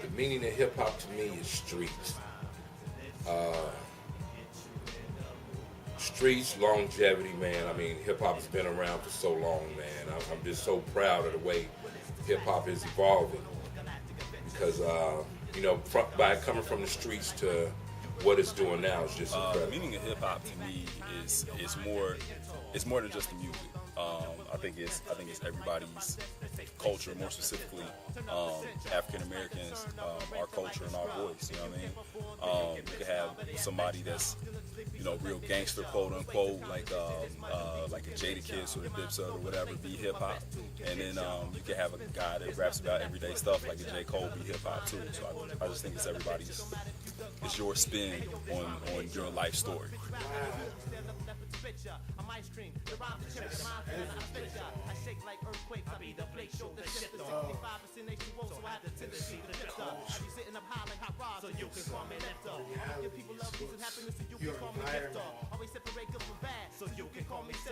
The meaning of hip hop to me is streets. Streets, longevity, man. I mean, hip hop has been around for so long, man. I'm just so proud of the way hip hop is evolving. Because, by coming from the streets to what it's doing now is just incredible. The meaning of hip hop to me is more than just the music. I think it's everybody's culture, more specifically African Americans, our culture and our voice. You know what I mean? You could have somebody that's real gangster, quote unquote, like a Jadakiss or a Dipset or whatever, be hip hop, and then you could have a guy that raps about everyday stuff like a J. Cole, be hip hop too. So I just think it's your spin on your life story. Your environment,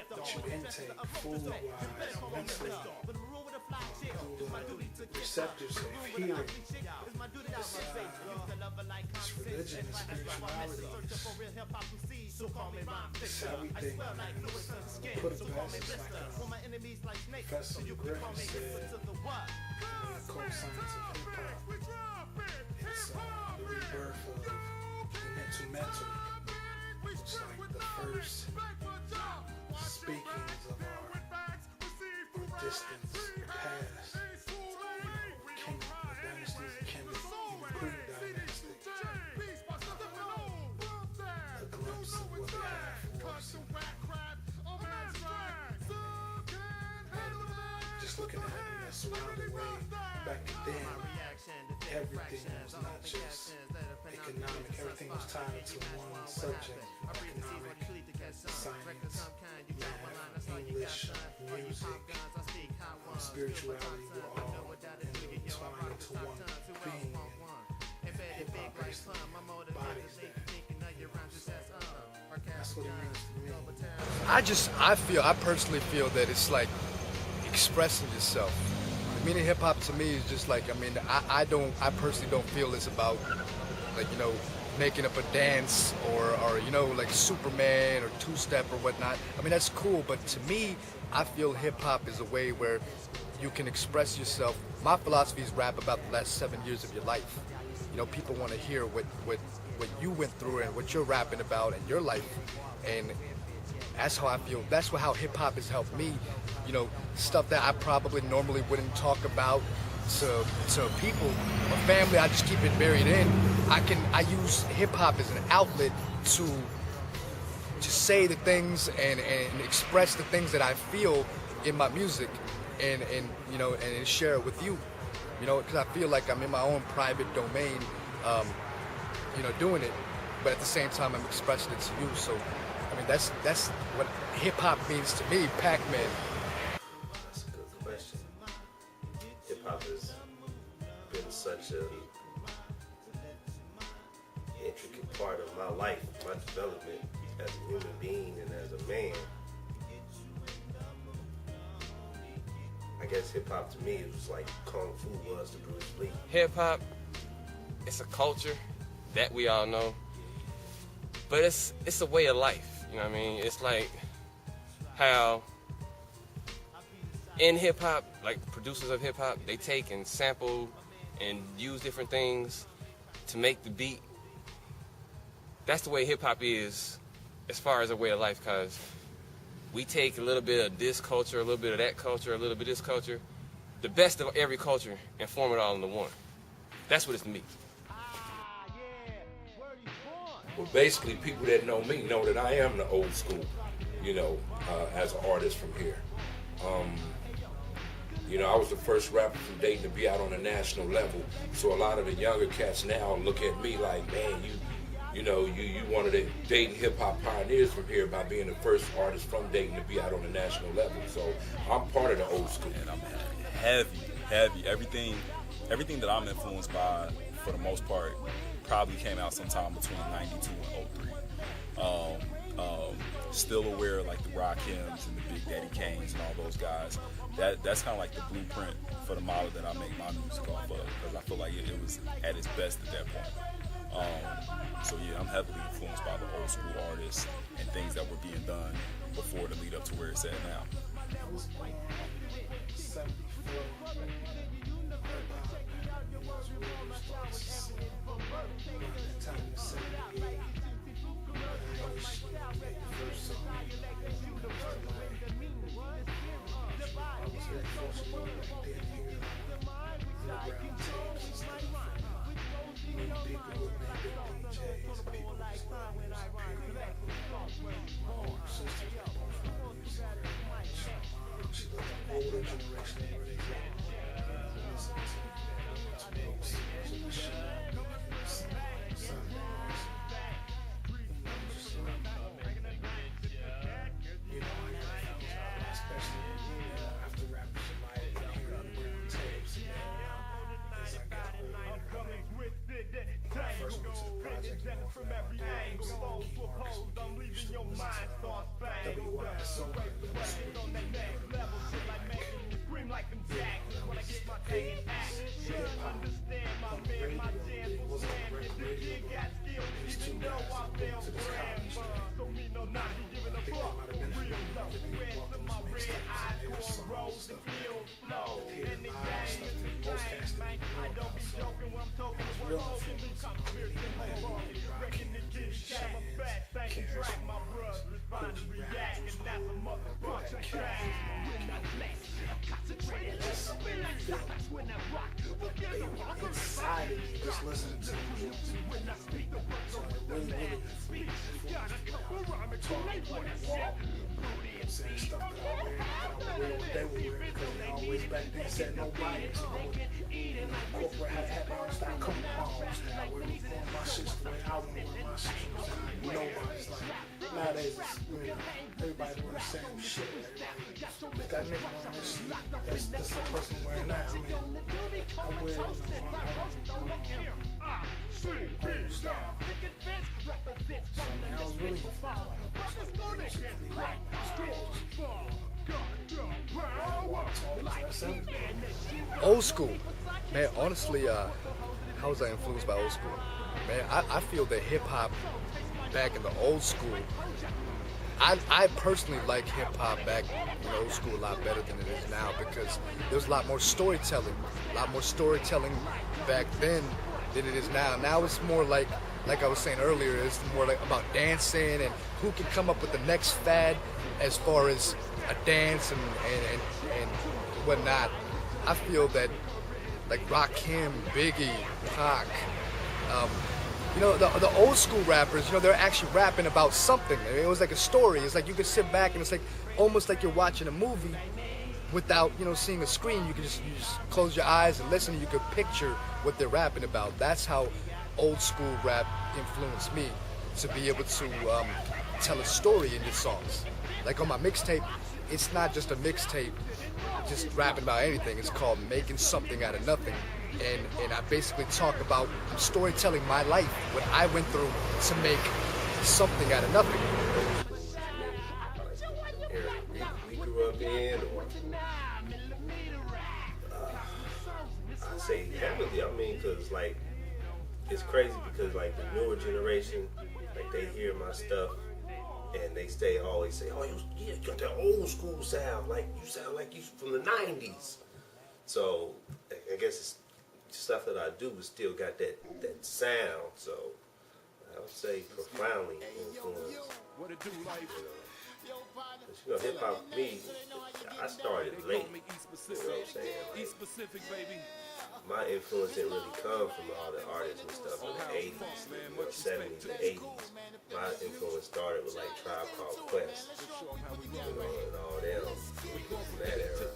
what you intake, food-wise, mentally, receptors of healing, this religion, this spirituality, this everything. Put it past us like Professor Griffin said in the co-science of hip-hop. It's the rebirth of the mental. It's like the first speakings of our distance past. The dynasties of Kemet, the Greek dynasty. A glimpse of what they have for us. Just looking at it, that's surrounded way back then. Everything was not just economic. Everything was tied into one subject: economic, science, math, English, music, spirituality were all entwined into one being. And hip-hop basically embodies that. That's what it means to me. I personally feel that it's like expressing yourself. The meaning of hip hop to me is just like, I personally don't feel it's about like, making up a dance or like Superman or two-step or whatnot. That's cool, but to me, I feel hip hop is a way where you can express yourself. My philosophy is rap about the last 7 years of your life. People want to hear what you went through and what you're rapping about in your life, and that's how I feel. That's how hip hop has helped me. Stuff that I probably normally wouldn't talk about to people or family. I just keep it buried in. I use hip hop as an outlet to say the things and express the things that I feel in my music, and share it with you. Because I feel like I'm in my own private domain, doing it, but at the same time I'm expressing it to you. So, that's what hip hop means to me. Pac-Man. That's a good question. Hip hop has been such an intricate part of my life, my development as a human being and as a man. I guess hip hop to me it was like Kung Fu was to Bruce Lee. Hip hop, it's a culture that we all know, but it's a way of life. It's like how in hip hop, like producers of hip hop, they take and sample and use different things to make the beat. That's the way hip hop is as far as a way of life, because we take a little bit of this culture, a little bit of that culture, a little bit of this culture, the best of every culture, and form it all into one. That's what it's to me. Well, basically, people that know me know that I am the old school, as an artist from here. I was the first rapper from Dayton to be out on a national level. So a lot of the younger cats now look at me like, man, you one of the Dayton hip-hop pioneers from here by being the first artist from Dayton to be out on a national level. So I'm part of the old school. And I'm heavy. Everything that I'm influenced by, for the most part, probably came out sometime between 92 and 03. still aware of like the Rakims and the Big Daddy Kanes and all those guys. That's kind of like the blueprint for the model that I make my music off of, because I feel like it was at its best at that point. So yeah, I'm heavily influenced by the old school artists and things that were being done before to lead up to where it's at now. I was born 74. Older generation where they listen to especially after rappers like hear underground tapes. As I got older, when I first went to the project, from every angle, I'm leaving your mind thoughts back. WISO, like them jacks when I get my day act. Should understand my man, my jam was slammed. If the kid got skills, even though I fail grand. So me no not be giving a fuck. Real love, red to my red eyes, cornrows and field flow. And the gang is the gang, man. I don't be joking when I'm talking the world. Can be controversial, reckon the kid shot my fat, thank you, drag my brush, respond to react, and that's a motherfucking track. Inside just listening to the so really saying stuff that I wear they were wearing because they always back then said no bias. Corporate had their own style, come on, style. Where we want my shit's the way I want my shit. Nobody's like, nowadays it's, everybody wearing the same shit. That nigga on this shit, that's the person wearing that. I mean, I wear, style. So I was really Old school, man. Honestly, how was I influenced by old school? Man, I feel that hip hop back in the old school. I personally like hip hop back in the old school a lot better than it is now, because there's a lot more storytelling back then than it is now. Now it's more like I was saying earlier, it's more like about dancing and who can come up with the next fad as far as a dance and whatnot. I feel that like Rakim, Biggie, Pac, the old school rappers, they're actually rapping about something. I mean, it was like a story. It's like you could sit back and it's like almost like you're watching a movie without seeing a screen. You just close your eyes and listen, and you could picture what they're rapping about. That's how old school rap influenced me, to be able to tell a story in your songs. Like on my mixtape, it's not just a mixtape just rapping about anything. It's called Making Something Out of Nothing, and I basically talk about storytelling my life, what I went through to make something out of nothing. We grew up in, or I say heavily. I mean, because like it's crazy because like the newer generation, like they hear my stuff and they always say, "Oh, you got that old school sound. Like you sound like you from the '90s." So I guess it's stuff that I do, but still got that sound. So I would say profoundly influenced. Hip hop for me, I started late. You know what I'm saying? Like, my influence didn't really come from all the artists and stuff in the 80s, 70s, and 80s. My influence started with like Tribe Called Quest, and all them from that era.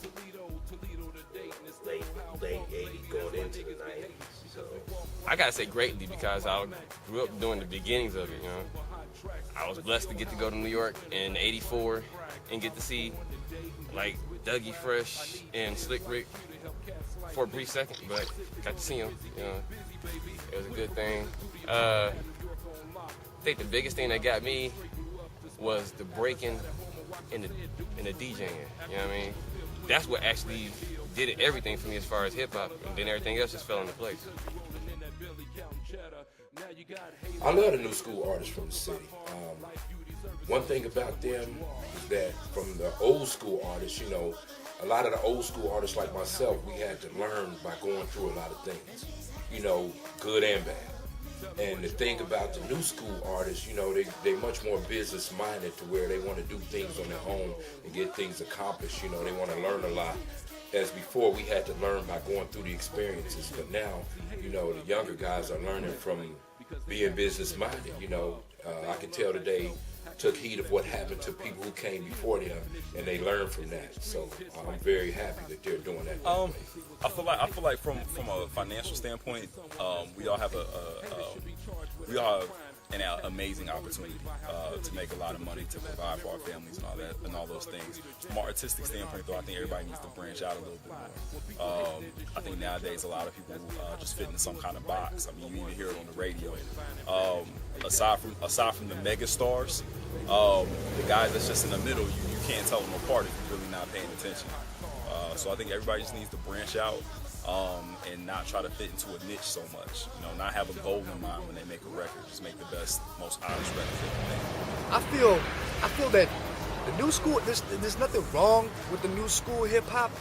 Late 80s going into the 90s. So I gotta say greatly, because I grew up during the beginnings of it. I was blessed to get to go to New York in '84 and get to see like Dougie Fresh and Slick Rick for a brief second, but got to see him. It was a good thing. I think the biggest thing that got me was the breaking and the DJing. You know what I mean? That's what actually did everything for me as far as hip hop, and then everything else just fell into place. I love the new school artists from the city. One thing about them is that from the old school artists, you know, a lot of the old school artists like myself, we had to learn by going through a lot of things, you know, good and bad. And the thing about the new school artists, you know, they much more business minded to where they want to do things on their own and get things accomplished. You know, they want to learn a lot. As before, we had to learn by going through the experiences. But now, you know, the younger guys are learning from being business minded. You know, I can tell today took heed of what happened to people who came before them, and they learned from that. So I'm very happy that they're doing that. I feel like from a financial standpoint, we all have an amazing opportunity to make a lot of money, to provide for our families and all that and all those things. From an artistic standpoint, though, I think everybody needs to branch out a little bit more. I think nowadays a lot of people just fit in some kind of box. I mean, you even hear it on the radio. Aside from the mega stars, the guys that's just in the middle, you can't tell them apart if you're really not paying attention. So I think everybody just needs to branch out and not try to fit into a niche so much. You know, not have a goal in mind when they make a record. Just make the best, most honest record they can make. I feel that the new school, there's nothing wrong with the new school hip hop.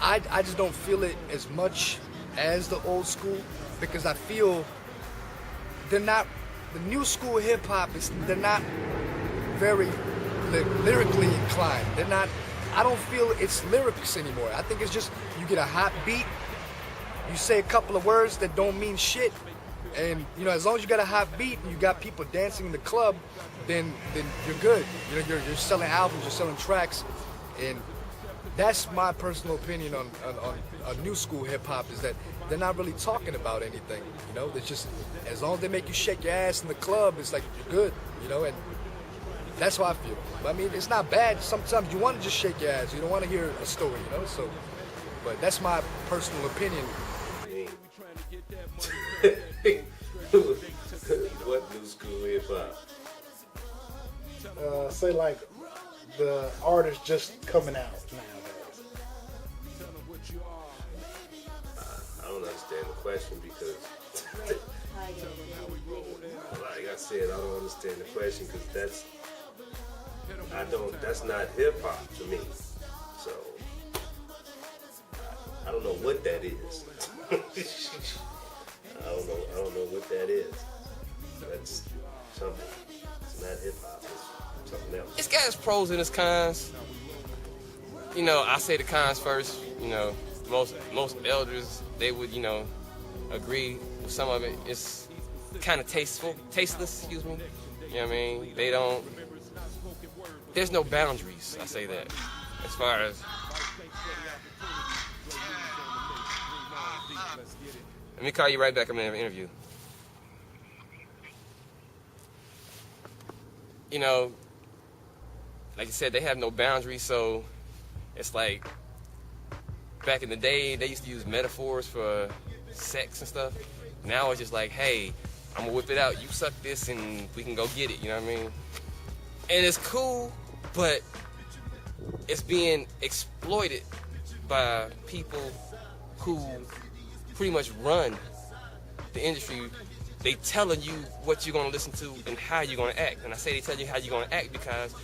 I just don't feel it as much as the old school, because I feel the new school hip hop they're not very lyrically inclined. I don't feel it's lyrics anymore. I think it's just you get a hot beat, you say a couple of words that don't mean shit, and you know, as long as you got a hot beat and you got people dancing in the club, then you're good. You know, you're selling albums, you're selling tracks, and that's my personal opinion on new school hip hop, is that they're not really talking about anything. You know, it's just as long as they make you shake your ass in the club, it's like you're good. You know, and that's how I feel. I mean, it's not bad. Sometimes you want to just shake your ass. You don't want to hear a story, you know? So, but that's my personal opinion. What new school hip hop? Say like the artists just coming out nowadays. I don't understand the question because, like I said, I don't understand the question because that's not hip hop to me. So I don't know what that is. I don't know what that is. That's something. It's not hip hop. It's something else. It's got its pros and its cons. You know, I say the cons first. You know, most elders, they would, you know, agree with some of it. It's kind of tasteless, excuse me. You know what I mean? There's no boundaries, I say that. As far as, let me call you right back, I'm in an interview. You know, like you said, they have no boundaries, so it's like, back in the day, they used to use metaphors for sex and stuff. Now it's just like, hey, I'm gonna whip it out, you suck this and we can go get it, you know what I mean? And it's cool, but it's being exploited by people who pretty much run the industry. They telling you what you're gonna listen to and how you're gonna act. And I say they tell you how you're gonna act because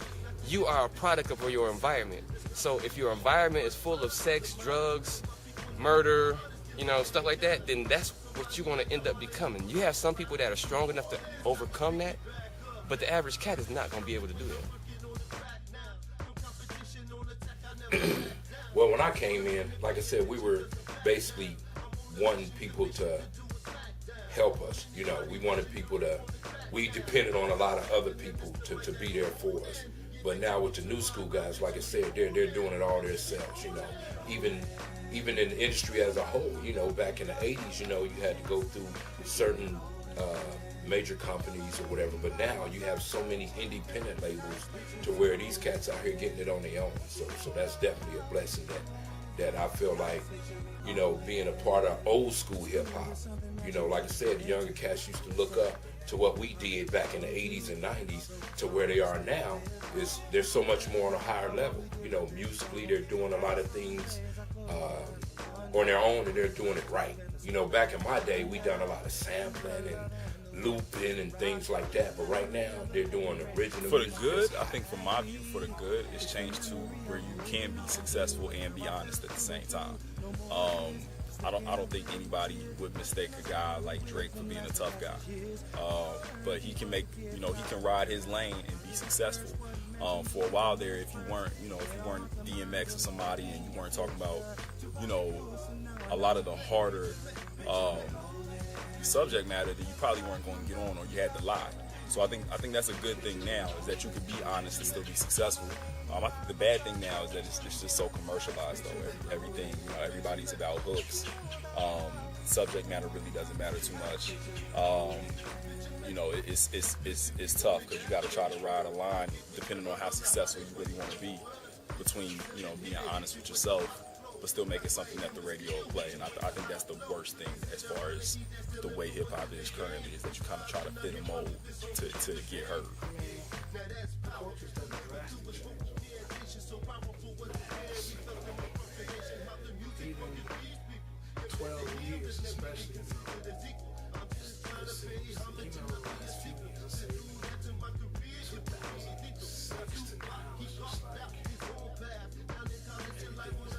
you are a product of your environment. So if your environment is full of sex, drugs, murder, you know, stuff like that, then that's what you're gonna end up becoming. You have some people that are strong enough to overcome that, but the average cat is not gonna be able to do that. Well, when I came in, like I said, we were basically wanting people to help us. You know, we wanted people we depended on a lot of other people to be there for us. But now with the new school guys, like I said, they're doing it all themselves, you know. Even in the industry as a whole, you know, back in the 80s, you know, you had to go through certain major companies or whatever, but now you have so many independent labels to where these cats out here getting it on their own. So that's definitely a blessing that I feel like, you know, being a part of old school hip hop. You know, like I said, the younger cats used to look up to what we did back in the 80s and 90s to where they are now is they're so much more on a higher level. You know, musically they're doing a lot of things on their own, and they're doing it right. You know, back in my day, we done a lot of sampling and looping and things like that, but right now they're doing original For the music. good, I think from my view, for the good, it's changed to where you can be successful and be honest at the same time. I don't think anybody would mistake a guy like Drake for being a tough guy. But he can he can ride his lane and be successful. For a while there, if you weren't DMX or somebody and you weren't talking about, a lot of the harder subject matter, that you probably weren't going to get on, or you had to lie. So I think that's a good thing now, is that you can be honest and still be successful. I think the bad thing now is that it's just so commercialized, though. Everything, everybody's about hooks. Subject matter really doesn't matter too much. It's tough because you got to try to ride a line depending on how successful you really want to be, between being honest with yourself but still making something that the radio will play. And I think that's the worst thing as far as the way hip hop is currently, is that you kind of try to fit a mold to get heard. Culture's done a drastic change. Even 12 years, especially. Even over the last few years, I'd say 2006 to now, it's just like everything was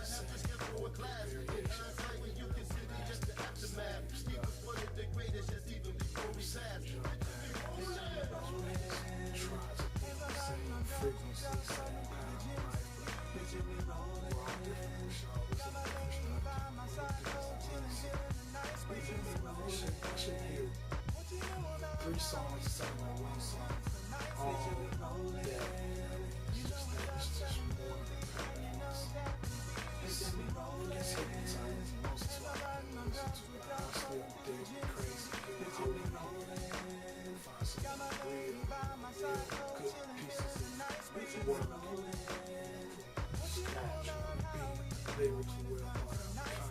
the same. Three songs to sound like one song. All that. It's just more it gets hypnotized most of I listen to it. I still dig crazy. I wouldn't know find some real good pieces of work. Scratch, beat, lyrics well,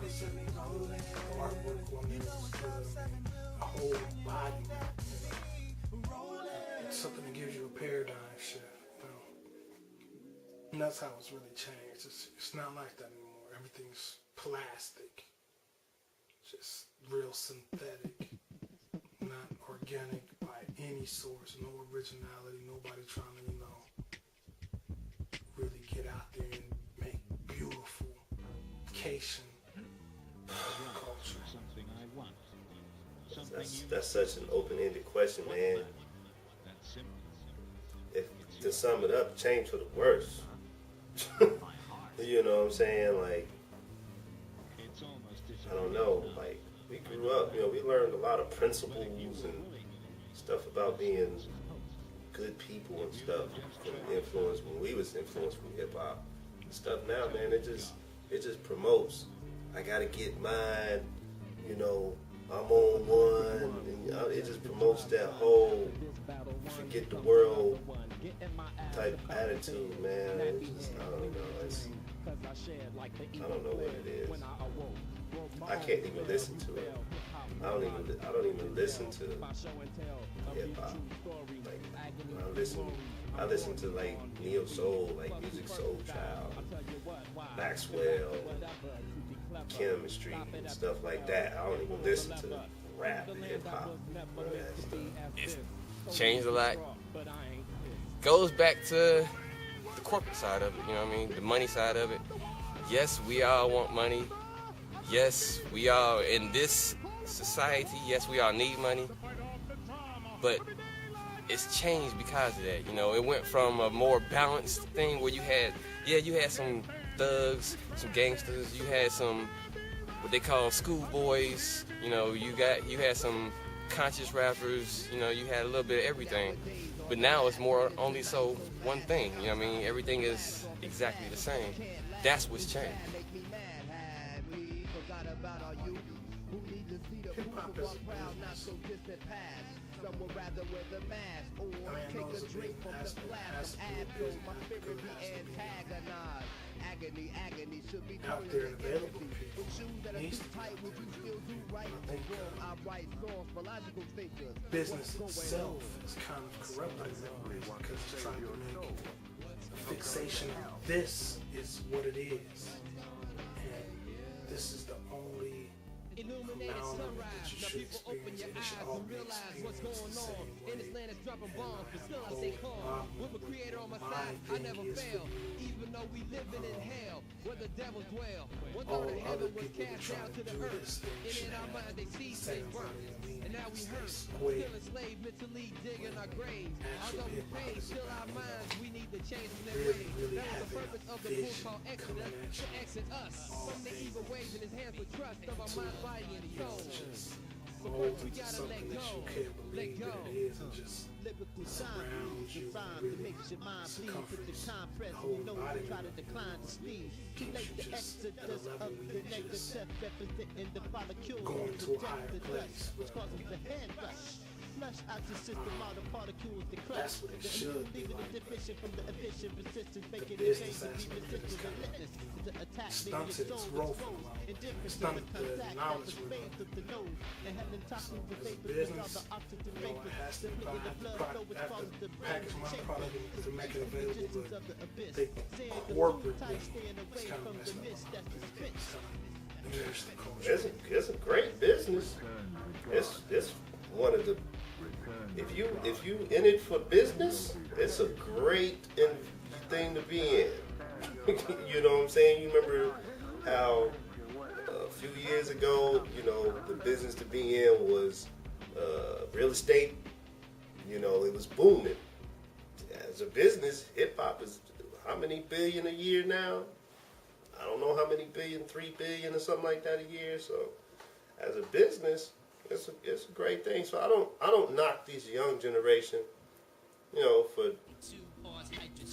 concept, the artwork, a whole body. Something that gives you a paradigm shift, And that's how it's really changed. It's not like that anymore. Everything's plastic. Just real synthetic. Not organic by any source. No originality. Nobody trying to, really get out there and make beautiful Cation culture. That's such an open-ended question, man. If to sum it up, change for the worse. You know what I'm saying? Like, I don't know. Like, we grew up, we learned a lot of principles and stuff about being good people and stuff from influence when we was influenced from hip hop. Stuff now, man, it just promotes. I gotta get mine. I'm on one. And, it just promotes that whole forget the world type attitude, man. It's just, I don't know. I don't know what it is. I can't even listen to it. I don't even listen to hip hop. Like, I listen to like neo soul, like Music Soul Child, Maxwell, Chemistry, and stuff like that. I don't even listen to rap and hip hop. It's changed a lot. Goes back to the corporate side of it, the money side of it. Yes, we all want money. Yes, we all, in this society, yes, we all need money. But it's changed because of that. It went from a more balanced thing where you had some thugs, some gangsters, you had some what they call schoolboys, you had some conscious rappers, you had a little bit of everything. But now it's more only so one thing, everything is exactly the same. That's what's changed. Hip hop is a business. I know it's a big has to be a business because it has to be out there and available to people. It needs to be out there. I think business itself is kind of corrupted in ways because it's trying to make a fixation of this is what it is. And this is the only amount that you should experience, and it should all be experienced the same way. And I have a whole problem with my thing is for you, all other people that try to do this thing should have the same amount of meaning. It's way actual hip-hop is about, really, really having a vision coming at you all angles. Just mold into something that you can't believe that it is, and just surround you and really circumference the whole body keeps you just at a level where you just going to a higher place. That's what it should be like. The business aspect is kind of stunted its growth for a while. Stunted the knowledge for a while. So as a business, you know, it has to, I have to package my product to make it available, but they corporately, it's kind of messed up. It's a great business. It's one of the, if you in it for business, it's a great thing to be in. You know what I'm saying? You remember how a few years ago, you know, the business to be in was real estate. You know, it was booming. As a business, hip hop is how many billion a year now? I don't know how many billion, 3 billion or something like that a year. So, as a business, it's a great thing. So I don't knock this young generation, you know, for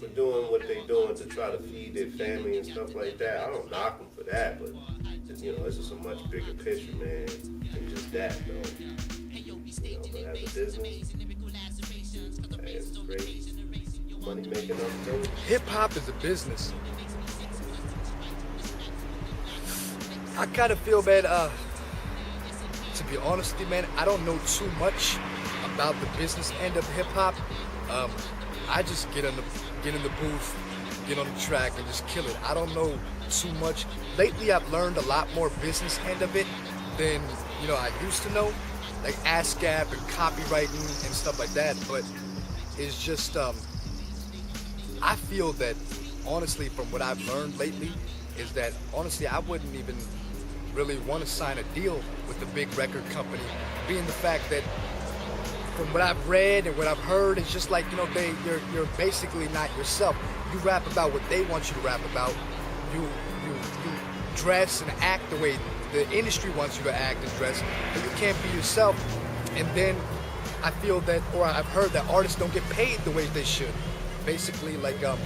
doing what they're doing to try to feed their family and stuff like that. I don't knock them for that, but you know, this is a much bigger picture, man, than just that, though. You know, but as a business, it's great money making opportunity. Hip hop is a business. I kind of feel bad. To be honest with you, man, I don't know too much about the business end of hip hop. I just get in the booth, get on the track, and just kill it. I don't know too much. Lately, I've learned a lot more business end of it than I used to know, like ASCAP and copywriting and stuff like that. But it's just I feel that honestly, from what I've learned lately, is that honestly I wouldn't even really want to sign a deal with the big record company, being the fact that from what I've read and what I've heard, it's just like, you're basically not yourself. You rap about what they want you to rap about. You dress and act the way the industry wants you to act and dress, but you can't be yourself. And then I feel that, or I've heard that artists don't get paid the way they should. Basically, like, I've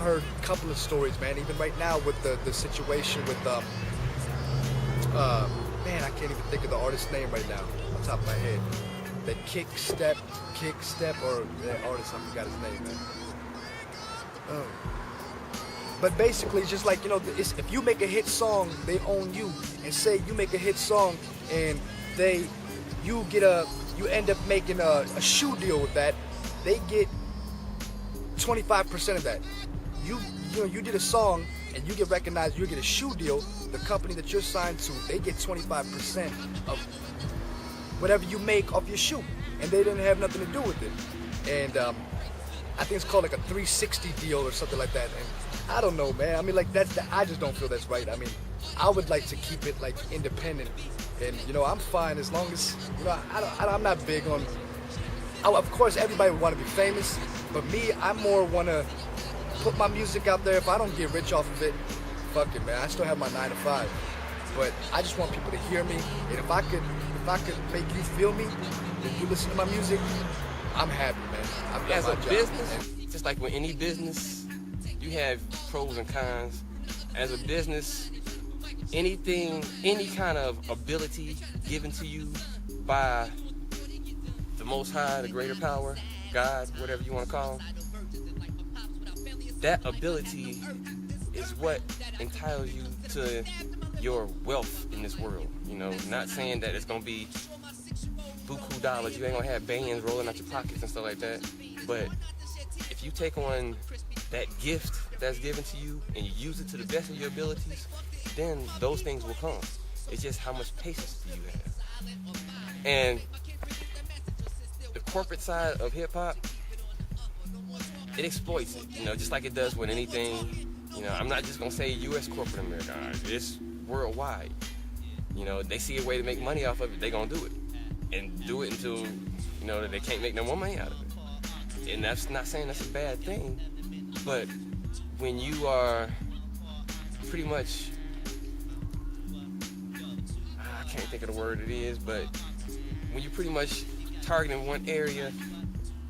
heard a couple of stories, man, even right now with the situation with, man, I can't even think of the artist's name right now, on top of my head. That Kick Step, or that artist, I forgot his name, man. But basically, it's just like, if you make a hit song, they own you. And say you make a hit song and you end up making a shoe deal with that, they get 25% of that. You did a song and you get recognized, you get a shoe deal, the company that you're signed to, they get 25% of whatever you make off your shoe, and they didn't have nothing to do with it. And I think it's called like a 360 deal or something like that. And I don't know, man. I mean, like I just don't feel that's right. I mean, I would like to keep it like independent, and I'm fine as long as I'm not big on. Of course, everybody would want to be famous, but me, I more want to put my music out there. If I don't get rich off of it, fuck it, man. I still have my 9 to 5, but I just want people to hear me. And if I could make you feel me, if you listen to my music, I'm happy, man. I've done As my a job. business, just like with any business, you have pros and cons. As a business, any kind of ability given to you by the Most High, the greater power, God, whatever you want to call him, that ability is what entitles you to your wealth in this world. You know, not saying that it's gonna be buku dollars. You ain't gonna have bands rolling out your pockets and stuff like that. But if you take on that gift that's given to you and you use it to the best of your abilities, then those things will come. It's just how much patience do you have. And the corporate side of hip hop, it exploits it, you know, just like it does with anything. You know, I'm not just gonna say U.S. corporate America. It's worldwide. You know, they see a way to make money off of it, they gonna do it, and do it until, you know, they can't make no more money out of it. And that's not saying that's a bad thing, but when you are pretty much, I can't think of the word it is, but when you're pretty much targeting one area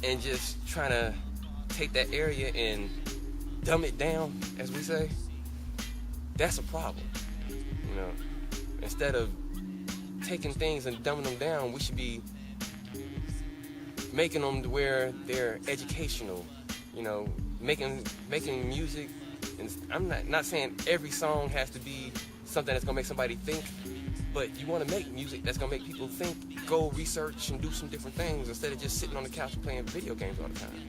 and just trying to take that area and dumb it down, as we say, that's a problem. You know, instead of taking things and dumbing them down, we should be making them to where they're educational. You know, making music. And I'm not saying every song has to be something that's gonna make somebody think, but you want to make music that's gonna make people think, go research and do some different things instead of just sitting on the couch and playing video games all the time.